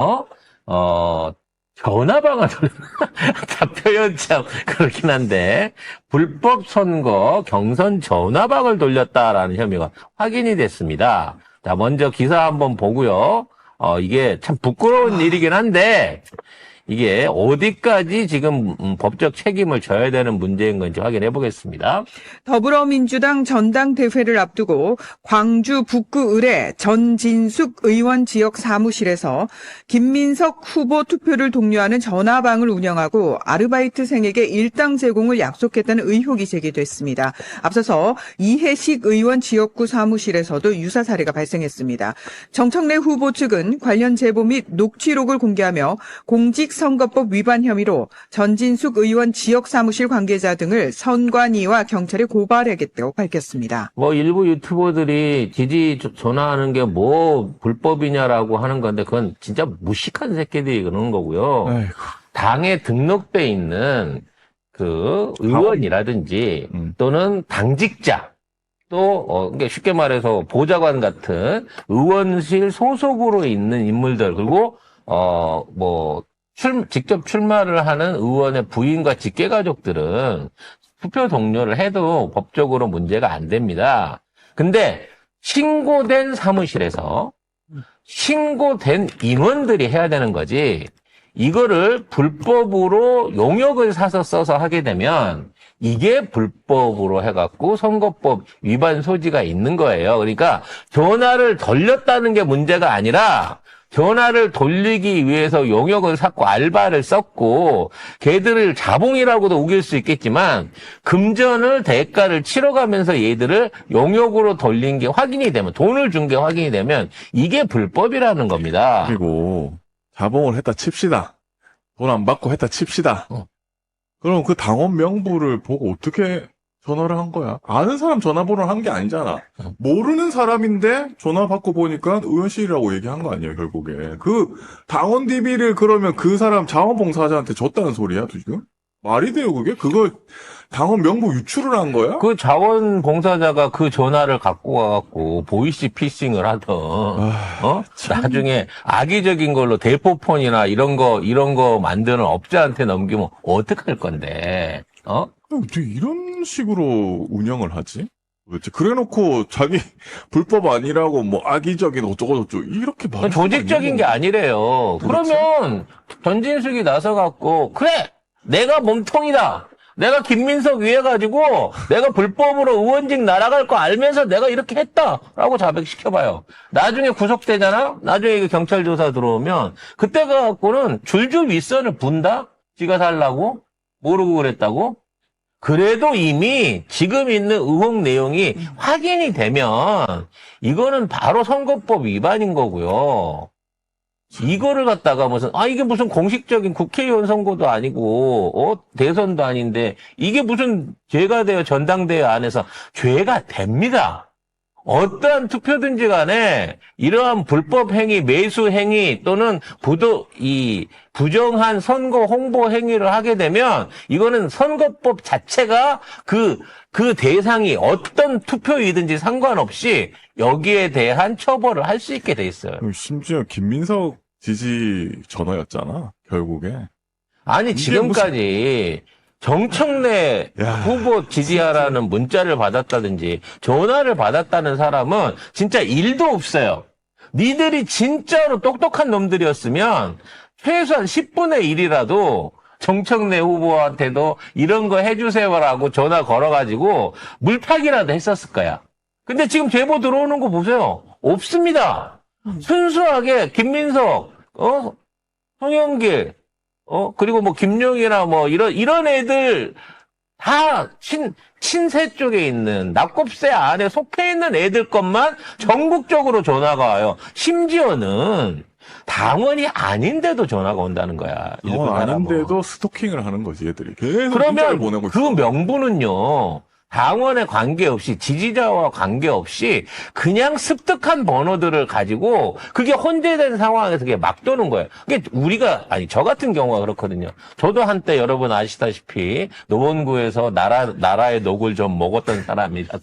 어? 어, 전화방을 다 표현 참 그렇긴 한데 불법 선거 경선 전화방을 돌렸다라는 혐의가 확인이 됐습니다. 자, 먼저 기사 한번 보고요. 이게 참 부끄러운 일이긴 한데 이게 어디까지 지금 법적 책임을 져야 되는 문제인 건지 확인해 보겠습니다. 더불어민주당 전당대회를 앞두고 광주 북구 을의 전진숙 의원 지역 사무실에서 김민석 후보 투표를 독려하는 전화방을 운영하고 아르바이트생에게 일당 제공을 약속했다는 의혹이 제기됐습니다. 앞서서 이해식 의원 지역구 사무실에서도 유사 사례가 발생했습니다. 정청래 후보 측은 관련 제보 및 녹취록을 공개하며 공직선거법 위반 혐의로 전진숙 의원 지역 사무실 관계자 등을 선관위와 경찰에 고발하겠다고 밝혔습니다. 뭐 일부 유튜버들이 지지 전화하는 게 뭐 불법이냐라고 하는 건데 그건 진짜 무식한 새끼들이 그러는 거고요. 아이고. 당에 등록돼 있는 그 의원이라든지 또는 당직자 또 그러니까 쉽게 말해서 보좌관 같은 의원실 소속으로 있는 인물들 그리고 뭐 직접 출마를 하는 의원의 부인과 직계가족들은 투표 동료를 해도 법적으로 문제가 안 됩니다. 근데 신고된 사무실에서 신고된 인원들이 해야 되는 거지. 이거를 불법으로 용역을 사서 써서 하게 되면 이게 불법으로 해갖고 선거법 위반 소지가 있는 거예요. 그러니까 전화를 돌렸다는 게 문제가 아니라 전화를 돌리기 위해서 용역을 샀고 알바를 썼고 걔들을 자봉이라고도 우길 수 있겠지만 금전을 대가를 치러가면서 얘들을 용역으로 돌린 게 확인이 되면 돈을 준 게 확인이 되면 이게 불법이라는 겁니다. 그리고 자봉을 했다 칩시다. 돈 안 받고 했다 칩시다. 그럼 그 당원 명부를 보고 어떻게 전화를 한 거야? 아는 사람 전화번호를 한 게 아니잖아. 모르는 사람인데 전화 받고 보니까 의원실이라고 얘기한 거 아니에요, 결국에. 그 당원 DB를 그러면 그 사람 자원봉사자한테 줬다는 소리야, 지금? 말이 돼요, 그게? 그거 당원 명부 유출을 한 거야? 그 자원봉사자가 그 전화를 갖고 와갖고 보이시 피싱을 하던, 나중에 악의적인 걸로 대포폰이나 이런 거 만드는 업자한테 넘기면 어떡할 건데, 어떻게 이런 식으로 운영을 하지? 도대체 그래놓고 자기 불법 아니라고 뭐 악의적인 어쩌고저쩌고 이렇게 말할 수가 조직적인 있는 게 아니래요. 그렇지. 그러면 전진숙이 나서갖고, 그래! 내가 몸통이다! 내가 김민석 위해 가지고 내가 불법으로 의원직 날아갈 거 알면서 내가 이렇게 했다라고 자백시켜봐요. 나중에 구속되잖아? 나중에 이거 경찰 조사 들어오면 그때 가갖고는 줄줄 윗선을 분다? 지가 살라고? 모르고 그랬다고? 그래도 이미 지금 있는 의혹 내용이 확인이 되면 이거는 바로 선거법 위반인 거고요. 이거를 갖다가 이게 무슨 공식적인 국회의원 선거도 아니고, 대선도 아닌데, 이게 무슨 죄가 돼요, 전당대회 안에서. 죄가 됩니다. 어떠한 투표든지 간에 이러한 불법 행위, 매수 행위 또는 부정한 선거 홍보 행위를 하게 되면 이거는 선거법 자체가 그 대상이 어떤 투표이든지 상관없이 여기에 대한 처벌을 할 수 있게 돼 있어요. 심지어 김민석 지지 전화였잖아, 결국에. 아니, 지금까지 정청래 후보 지지하라는 문자를 받았다든지 전화를 받았다는 사람은 진짜 일도 없어요. 니들이 진짜로 똑똑한 놈들이었으면 최소한 10분의 1이라도 정청래 후보한테도 이런 거 해주세요라고 전화 걸어가지고 물파기라도 했었을 거야. 근데 지금 제보 들어오는 거 보세요. 없습니다. 순수하게 김민석, 송영길, 그리고 뭐 김용이나 뭐 이런 애들 다 친세 쪽에 있는 낙곱새 안에 속해 있는 애들 것만 전국적으로 전화가 와요. 심지어는 당원이 아닌데도 전화가 온다는 거야. 당원 아닌데도 스토킹을 하는 거지, 얘들이. 계속 문자를 그러면 보내고 그 있어. 명분은요. 당원에 관계없이 지지자와 관계없이 그냥 습득한 번호들을 가지고 그게 혼재된 상황에서 그게 막 도는 거예요. 그게 저 같은 경우가 그렇거든요. 저도 한때 여러분 아시다시피 노원구에서 나라의 녹을 좀 먹었던 사람이라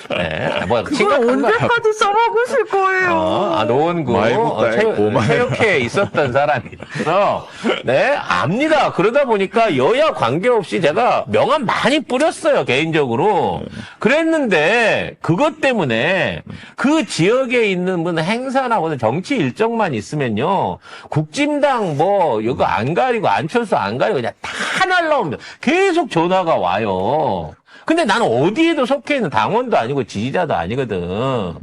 네. 뭐, 그걸 심각한 거. 언제까지 써먹으실 거예요? 노원구, 마이북 체육회에 있었던 사람이라서, 네, 압니다. 그러다 보니까 여야 관계없이 제가 명함 많이 뿌렸어요, 개인적으로. 그랬는데, 그것 때문에 그 지역에 있는 분 행사나 무슨 정치 일정만 있으면요, 국진당 뭐, 이거 안 가리고, 안철수 안 가리고 그냥 다 날라옵니다. 계속 전화가 와요. 근데 나는 어디에도 속해 있는 당원도 아니고 지지자도 아니거든.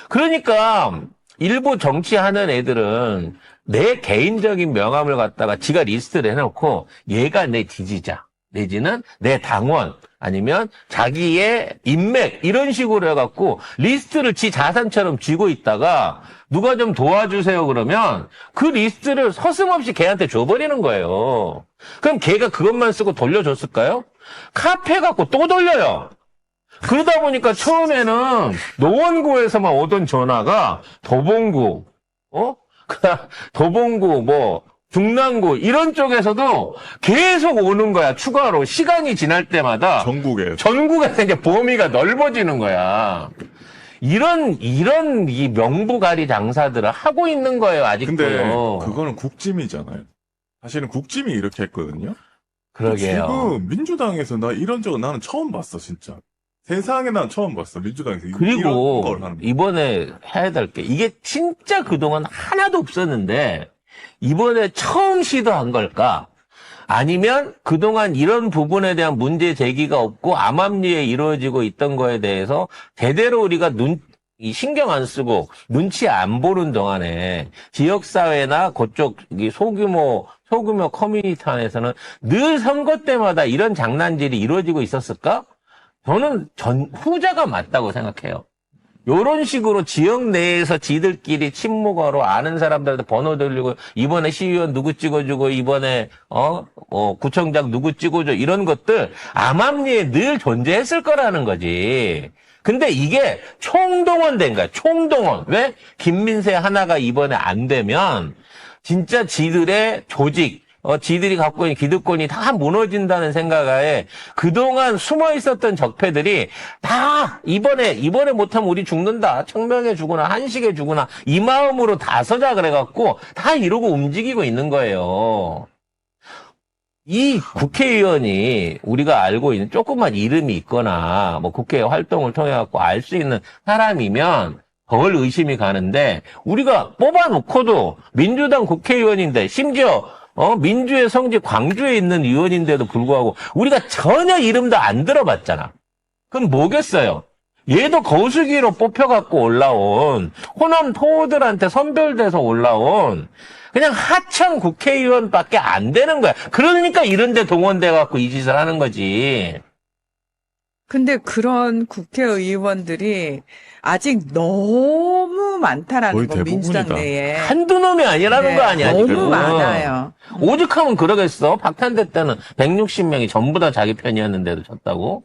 그러니까 일부 정치하는 애들은 내 개인적인 명함을 갖다가 지가 리스트를 해놓고 얘가 내 지지자 내지는 내 당원 아니면 자기의 인맥 이런 식으로 해갖고 리스트를 지 자산처럼 쥐고 있다가 누가 좀 도와주세요 그러면 그 리스트를 서슴없이 걔한테 줘버리는 거예요. 그럼 걔가 그것만 쓰고 돌려줬을까요? 카페 갖고 또 돌려요. 그러다 보니까 처음에는 노원구에서만 오던 전화가 도봉구, 도봉구, 뭐, 중랑구, 이런 쪽에서도 계속 오는 거야, 추가로. 시간이 지날 때마다. 전국에서 이제 범위가 넓어지는 거야. 이런 이 명부가리 장사들을 하고 있는 거예요, 아직도요. 근데 그거는 국짐이잖아요. 사실은 국짐이 이렇게 했거든요. 그러게요. 지금 민주당에서 나 이런 적은 나는 처음 봤어, 진짜. 세상에 난 처음 봤어, 민주당에서. 그리고 이런 걸 하는 거. 이번에 해야 될 게 이게 진짜 그동안 하나도 없었는데 이번에 처음 시도한 걸까? 아니면 그동안 이런 부분에 대한 문제 제기가 없고 암암리에 이루어지고 있던 거에 대해서 제대로 우리가 이 신경 안 쓰고 눈치 안 보는 동안에 지역사회나 그쪽 소규모 커뮤니티 안에서는 늘 선거 때마다 이런 장난질이 이루어지고 있었을까? 저는 후자가 맞다고 생각해요. 요런 식으로 지역 내에서 지들끼리 친목으로 아는 사람들한테 번호 돌리고 이번에 시의원 누구 찍어주고 이번에 구청장 누구 찍어줘 이런 것들 암암리에 늘 존재했을 거라는 거지. 근데 이게 총동원된 거야. 총동원. 왜? 김민세 하나가 이번에 안 되면 진짜 지들의 조직, 지들이 갖고 있는 기득권이 다 무너진다는 생각에 그동안 숨어 있었던 적폐들이 다 이번에 못하면 우리 죽는다. 청명에 죽으나 한식에 죽으나 이 마음으로 다 서자 그래갖고 다 이러고 움직이고 있는 거예요. 이 국회의원이 우리가 알고 있는 조그만 이름이 있거나 뭐 국회 활동을 통해 갖고 알 수 있는 사람이면 덜 의심이 가는데 우리가 뽑아놓고도 민주당 국회의원인데 심지어 민주의 성지 광주에 있는 의원인데도 불구하고 우리가 전혀 이름도 안 들어봤잖아. 그럼 뭐겠어요? 얘도 거수기로 뽑혀갖고 올라온 호남 토호들한테 선별돼서 올라온 그냥 하청 국회의원밖에 안 되는 거야. 그러니까 이런 데 동원돼갖고 이 짓을 하는 거지. 근데 그런 국회의원들이 아직 너무 많다라는 거의 거, 대부분이다. 민주당 내에. 한두 놈이 아니라는 거 아니야, 너무 지금. 많아요. 오죽하면 그러겠어. 박탄대 때는 160명이 전부 다 자기 편이었는데도 졌다고.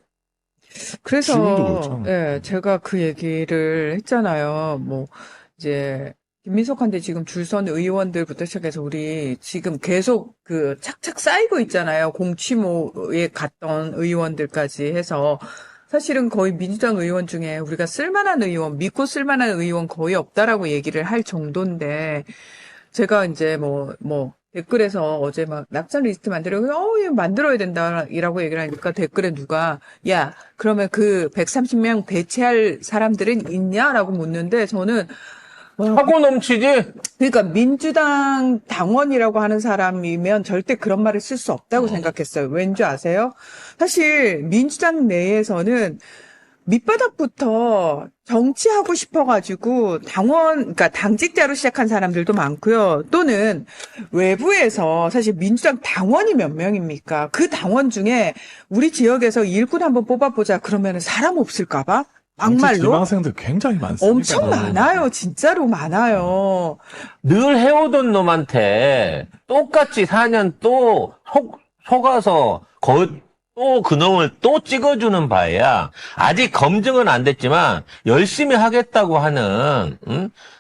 지금도 그래서, 그렇잖아. 예, 제가 그 얘기를 했잖아요. 뭐, 이제, 김민석한테 지금 줄 선 의원들부터 시작해서 우리 지금 계속 그 착착 쌓이고 있잖아요. 공취모에 갔던 의원들까지 해서. 사실은 거의 민주당 의원 중에 우리가 쓸만한 의원, 믿고 쓸만한 의원 거의 없다라고 얘기를 할 정도인데, 제가 이제 댓글에서 어제 막 낙찰 리스트 만들려고, 이거 만들어야 된다, 이라고 얘기를 하니까 댓글에 누가, 야, 그러면 그 130명 배치할 사람들은 있냐라고 묻는데, 저는, 하고 넘치지? 그러니까 민주당 당원이라고 하는 사람이면 절대 그런 말을 쓸 수 없다고 생각했어요. 왠지 아세요? 사실 민주당 내에서는 밑바닥부터 정치하고 싶어가지고 그러니까 당직자로 시작한 사람들도 많고요. 또는 외부에서 사실 민주당 당원이 몇 명입니까? 그 당원 중에 우리 지역에서 일꾼 한번 뽑아보자 그러면 사람 없을까봐? 막말로? 지망생들 굉장히 많습니다. 엄청 많아요. 진짜로 많아요. 늘 해오던 놈한테 똑같이 4년 또 속아서 또 그놈을 또 찍어주는 바에야 아직 검증은 안 됐지만 열심히 하겠다고 하는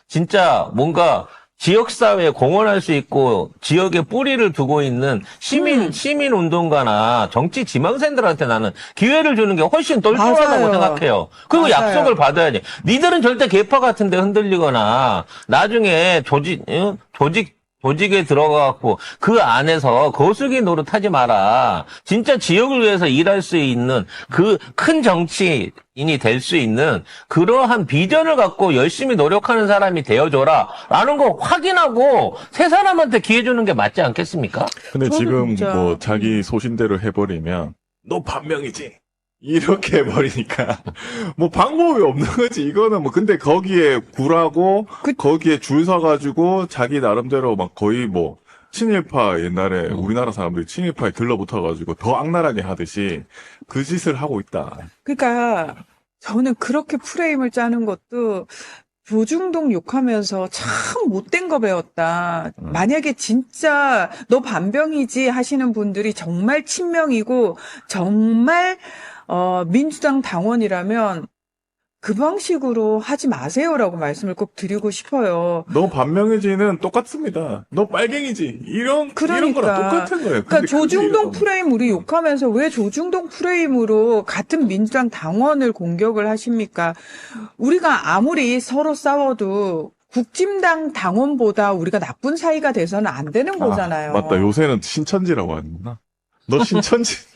진짜 뭔가 지역사회에 공헌할 수 있고 지역에 뿌리를 두고 있는 시민운동가나 정치 지망생들한테 나는 기회를 주는 게 훨씬 똘똘하다고 맞아요. 생각해요. 그리고 맞아요. 약속을 받아야지. 니들은 절대 개파 같은 데 흔들리거나 나중에 조직에 들어가갖고 그 안에서 거수기 노릇하지 마라. 진짜 지역을 위해서 일할 수 있는 그 큰 정치인이 될 수 있는 그러한 비전을 갖고 열심히 노력하는 사람이 되어줘라. 라는 거 확인하고 새 사람한테 기회 주는 게 맞지 않겠습니까? 근데 저는 지금 진짜- 뭐 자기 소신대로 해버리면 너 반명이지 이렇게 해버리니까 뭐 방법이 없는 거지. 이거는 뭐 근데 거기에 굴하고 거기에 줄 서가지고 자기 나름대로 막 거의 뭐 친일파 옛날에 우리나라 사람들이 친일파에 들러붙어가지고 더 악랄하게 하듯이 그 짓을 하고 있다. 그러니까 저는 그렇게 프레임을 짜는 것도 조중동 욕하면서 참 못된 거 배웠다. 만약에 진짜 너 반병이지 하시는 분들이 정말 친명이고 정말 민주당 당원이라면 그 방식으로 하지 마세요라고 말씀을 꼭 드리고 싶어요. 너 반명이지는 똑같습니다. 너 빨갱이지. 이런 거랑 똑같은 거예요. 그러니까 근데 조중동 그게 프레임 우리 욕하면서 왜 조중동 프레임으로 같은 민주당 당원을 공격을 하십니까? 우리가 아무리 서로 싸워도 국진당 당원보다 우리가 나쁜 사이가 돼서는 안 되는 거잖아요. 맞다. 요새는 신천지라고 하는구나. 너 신천지.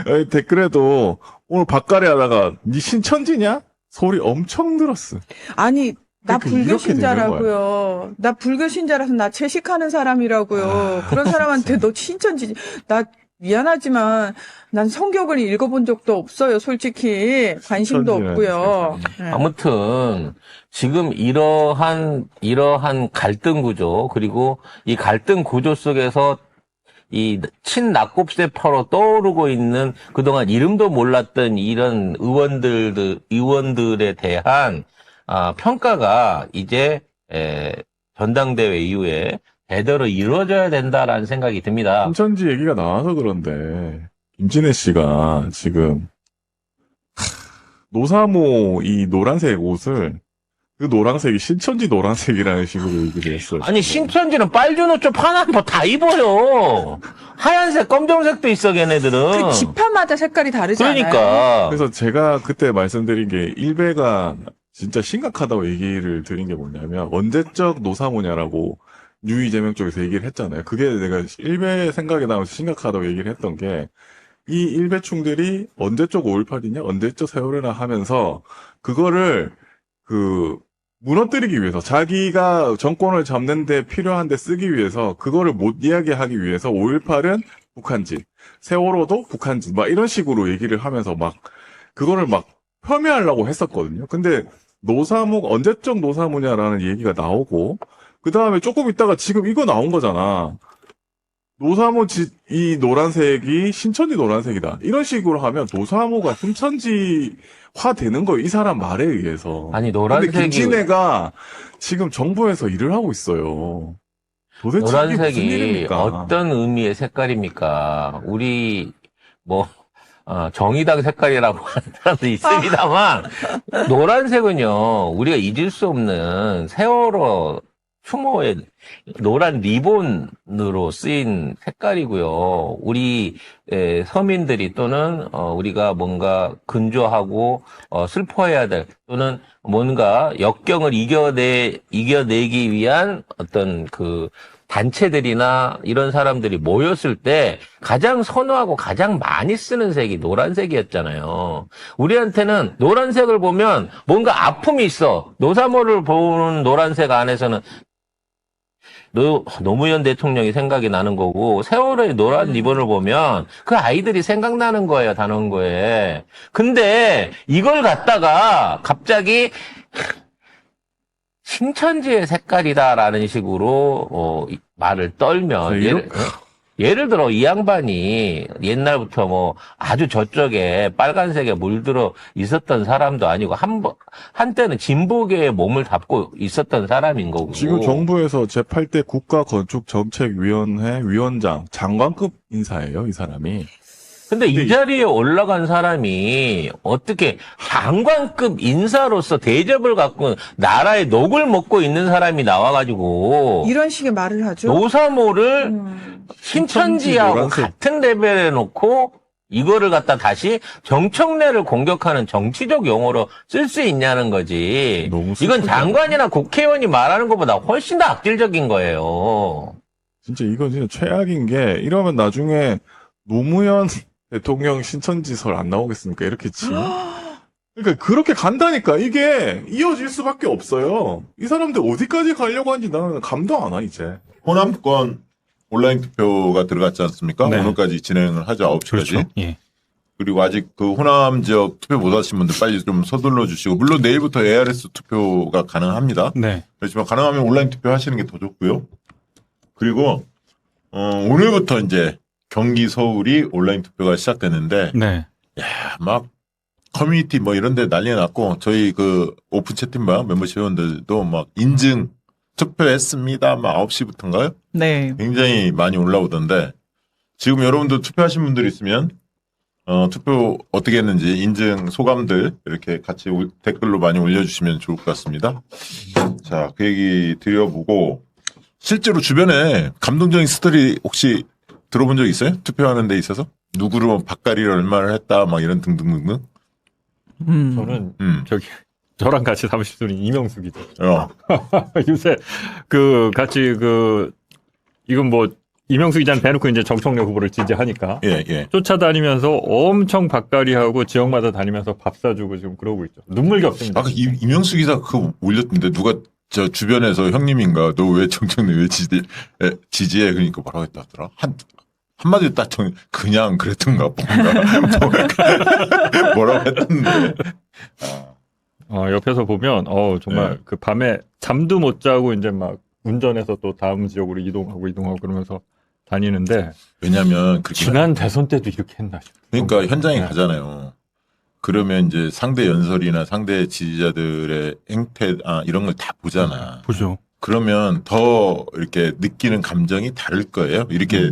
아니, 댓글에도 오늘 밥가래 하다가 니 신천지냐? 소리 엄청 들었어. 아니, 나 그러니까 이렇게 불교신자라고요. 나 불교신자라서 나 채식하는 사람이라고요. 그런 사람한테 너 신천지, 나 미안하지만 난 성경을 읽어본 적도 없어요. 솔직히 관심도 신천지는 없고요. 네. 아무튼 지금 이러한 갈등 구조 그리고 이 갈등 구조 속에서 이 친낙곱새파로 떠오르고 있는 그동안 이름도 몰랐던 이런 의원들에 대한 평가가 이제 전당대회 이후에 제대로 이루어져야 된다라는 생각이 듭니다. 신천지 얘기가 나와서 그런데 김진애 씨가 지금 노사모 이 노란색 옷을 그 노란색이 신천지 노란색이라는 식으로 얘기를 했어요. 아니 신천지는 빨주노초 파남보 다 입어요. 하얀색, 검정색도 있어 걔네들은. 그 지파마다 색깔이 다르지 않아요? 그러니까. 그래서 제가 그때 말씀드린 게 일베가 진짜 심각하다고 얘기를 드린 게 뭐냐면 언제적 노사모냐라고 뉴 이재명 쪽에서 얘기를 했잖아요. 그게 내가 일베 생각이 나면서 심각하다고 얘기를 했던 게 이 일베충들이 언제적 5.18이냐 언제적 세월이나 하면서 그거를 무너뜨리기 위해서 자기가 정권을 잡는 데 필요한 데 쓰기 위해서 그거를 못 이야기하기 위해서 5.18은 북한짓, 세월호도 북한짓 막 이런 식으로 얘기를 하면서 막 그거를 막 폄훼하려고 했었거든요. 근데 노사모 언제적 노사모냐라는 얘기가 나오고 그 다음에 조금 있다가 지금 이거 나온 거잖아. 노사모 이 노란색이 신천지 노란색이다. 이런 식으로 하면 노사모가 신천지화 되는 거예요. 이 사람 말에 의해서. 아니 근데 노란색이 김진애가 지금 정부에서 일을 하고 있어요. 도대체 이게 무슨 노란색이 일입니까? 어떤 의미의 색깔입니까? 우리 정의당 색깔이라고 하는 사람도 있습니다만 노란색은요 우리가 잊을 수 없는 세월호 추모의 노란 리본으로 쓰인 색깔이고요. 우리 서민들이 또는 우리가 뭔가 근조하고 슬퍼해야 될 또는 뭔가 역경을 이겨내기 위한 어떤 그 단체들이나 이런 사람들이 모였을 때 가장 선호하고 가장 많이 쓰는 색이 노란색이었잖아요. 우리한테는 노란색을 보면 뭔가 아픔이 있어. 노사모를 보는 노란색 안에서는 노무현 대통령이 생각이 나는 거고 세월호의 노란 리본을 보면 그 아이들이 생각나는 거예요. 단원고에. 근데 이걸 갖다가 갑자기 신천지의 색깔이다라는 식으로 말을 떨면 예를 들어 이 양반이 옛날부터 뭐 아주 저쪽에 빨간색에 물들어 있었던 사람도 아니고 한때는 진보계의 몸을 담고 있었던 사람인 거고. 지금 정부에서 제8대 국가건축정책위원회 위원장 장관급 인사예요, 이 사람이. 근데 이 자리에 올라간 사람이 어떻게 장관급 인사로서 대접을 갖고 나라의 녹을 먹고 있는 사람이 나와가지고 이런 식의 말을 하죠. 노사모를 신천지하고 노란색. 같은 레벨에 놓고 이거를 갖다 다시 정청래를 공격하는 정치적 용어로 쓸 수 있냐는 거지. 너무 이건 슬프다. 장관이나 국회의원이 말하는 것보다 훨씬 더 악질적인 거예요. 진짜 이건 진짜 최악인 게 이러면 나중에 노무현 대통령 신천지설 안 나오겠습니까? 이렇게 치면. 그러니까 그렇게 간다니까. 이게 이어질 수밖에 없어요. 이 사람들 어디까지 가려고 하는지 나는 감도 안 와, 이제. 호남권 온라인 투표가 들어갔지 않습니까? 네. 오늘까지 진행을 하죠. 9시까지. 그렇죠. 예. 그리고 아직 그 호남 지역 투표 못 하신 분들 빨리 좀 서둘러 주시고, 물론 내일부터 ARS 투표가 가능합니다. 네. 그렇지만 가능하면 온라인 투표 하시는 게 더 좋고요. 그리고 오늘부터 이제 경기 서울이 온라인 투표가 시작되는데 네. 막 커뮤니티 뭐 이런 데 난리 났고, 저희 그 오픈 채팅방 멤버십 회원들도 막 인증 투표했습니다. 막 9시부터인가요? 네. 굉장히 많이 올라오던데, 지금 여러분들 투표하신 분들 있으면 투표 어떻게 했는지 인증 소감들 이렇게 같이 댓글로 많이 올려주시면 좋을 것 같습니다. 자, 그 얘기 드려보고, 실제로 주변에 감동적인 스토리 혹시 들어본 적 있어요? 투표하는 데 있어서? 누구를 밥가리를 얼마를 했다 막 이런 등등등등. 저는 음. 저랑 같이 사무실 분이 이명숙이죠. 어. 요새 같이 이건 뭐 이명숙 기자는 대놓고 이제 정청래 후보를 지지하니까 예. 쫓아다니면서 엄청 밥가리하고 지역마다 다니면서 밥 사주고 지금 그러고 있죠. 눈물겹습니다. 아까 이명수 기자 그거 올렸던데, 누가 저 주변에서 형님인가 너 왜 정청래 왜 지지해? 그러니까 뭐라고 했다 하더라. 한마디로 딱 그냥 그랬던가 뭔가 뭐라고 했던데. 옆에서 보면 정말 네. 그 밤에 잠도 못 자고 이제 막 운전해서 또 다음 지역으로 이동하고 그러면서 다니는데, 왜냐면 그렇게 지난 대선 때도 이렇게 했나 싶어요. 그러니까 현장에 네. 가잖아요. 그러면 이제 상대 연설이나 상대 지지자들의 행태 이런 걸 다 보잖아. 보죠. 그러면 더 이렇게 느끼는 감정이 다를 거예요. 이렇게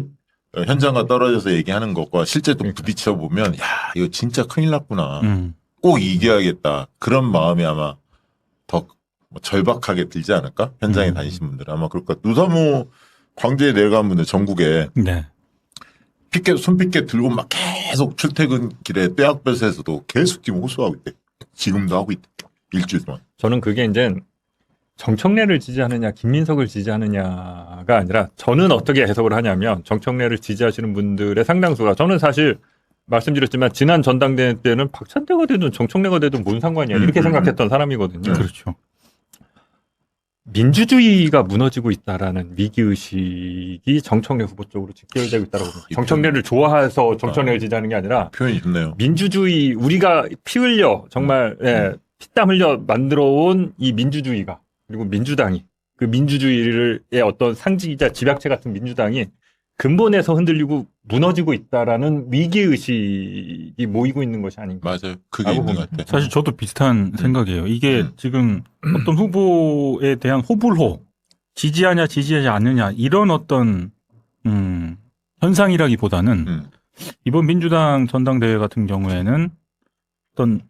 현장과 떨어져서 얘기하는 것과 실제 또 부딪혀 보면, 야, 이거 진짜 큰일 났구나. 꼭 이겨야겠다. 그런 마음이 아마 더 절박하게 들지 않을까? 현장에 다니신 분들 아마 그럴 것 같아요. 노사모 광주에 내려간 분들 전국에 네. 손피켓 들고 막 계속 출퇴근길에 떼학볕에서도 계속 지금 호소하고 있대. 지금도 하고 있대. 일주일 동안. 저는 그게 이제 정청래를 지지하느냐 김민석을 지지하느냐가 아니라, 저는 어떻게 해석을 하냐면 정청래를 지지하시는 분들의 상당수가, 저는 사실 말씀드렸지만 지난 전당대회 때는 박찬대가 되든 정청래가 되든 뭔 상관이야 이렇게 생각했던 사람이거든요. 그렇죠. 민주주의가 무너지고 있다라는 위기의식이 정청래 후보 쪽으로 직결되고 있다고 봅니다. 정청래를 좋아해서 정청래를 지지하는 게 아니라, 표현이 좋네요. 민주주의, 우리가 피 흘려 정말 피땀 흘려 만들어온 이 민주주의가, 그리고 민주당이, 그 민주주의의 어떤 상징이자 집약체 같은 민주당이 근본에서 흔들리고 무너지고 있다라는 위기의식이 모이고 있는 것이 아닌가. 맞아요. 그게 있는 것 같아요. 사실 저도 비슷한 생각이에요. 이게 지금 어떤 후보에 대한 호불호, 지지하냐 지지하지 않느냐 이런 어떤 현상이라기보다는 이번 민주당 전당대회 같은 경우에는 어떤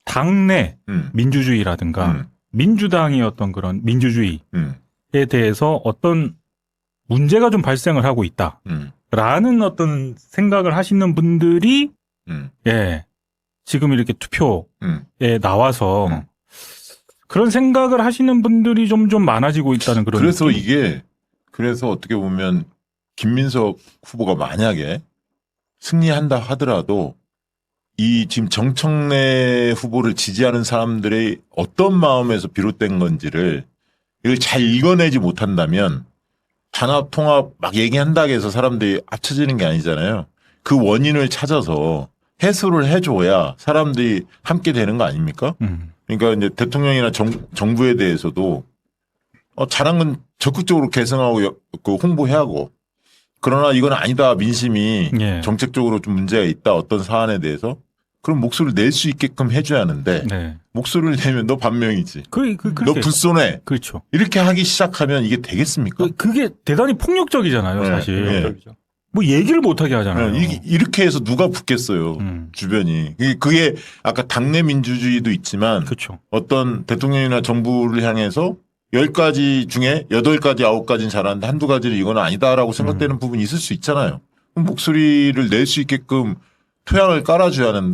당내 민주주의라든가 민주당의 어떤 그런 민주주의에 대해서 어떤 문제가 좀 발생을 하고 있다라는 어떤 생각을 하시는 분들이 지금 이렇게 투표에 나와서 그런 생각을 하시는 분들이 좀 많아지고 있다는 그런. 그래서 느낌? 그래서 어떻게 보면 김민석 후보가 만약에 승리한다 하더라도 이 지금 정청래 후보를 지지하는 사람들의 어떤 마음에서 비롯된 건지를 이걸 잘 읽어내지 못한다면, 단합, 통합 막 얘기한다고 해서 사람들이 합쳐지는 게 아니잖아요. 그 원인을 찾아서 해소를 해줘야 사람들이 함께 되는 거 아닙니까? 그러니까 이제 대통령이나 정부에 대해서도 잘한 건 적극적으로 개성하고 그 홍보해야 하고, 그러나 이건 아니다, 민심이 정책적으로 좀 문제가 있다, 어떤 사안에 대해서, 그럼 목소리를 낼 수 있게끔 해줘야 하는데, 목소리를 내면 너 반명이지. 너 불손해. 그렇죠. 이렇게 하기 시작하면 이게 되겠습니까? 그게 대단히 폭력적이잖아요, 사실. 네. 뭐 얘기를 못하게 하잖아요. 이렇게 해서 누가 붙겠어요. 주변이. 그게 아까 당내 민주주의도 있지만 그렇죠. 어떤 대통령이나 정부를 향해서 10가지 중에 8가지, 9가지는 잘하는데 한두 가지는 이건 아니다라고 생각되는 부분이 있을 수 있잖아요. 그럼 목소리를 낼 수 있게끔 토양을 깔아줘야 하는데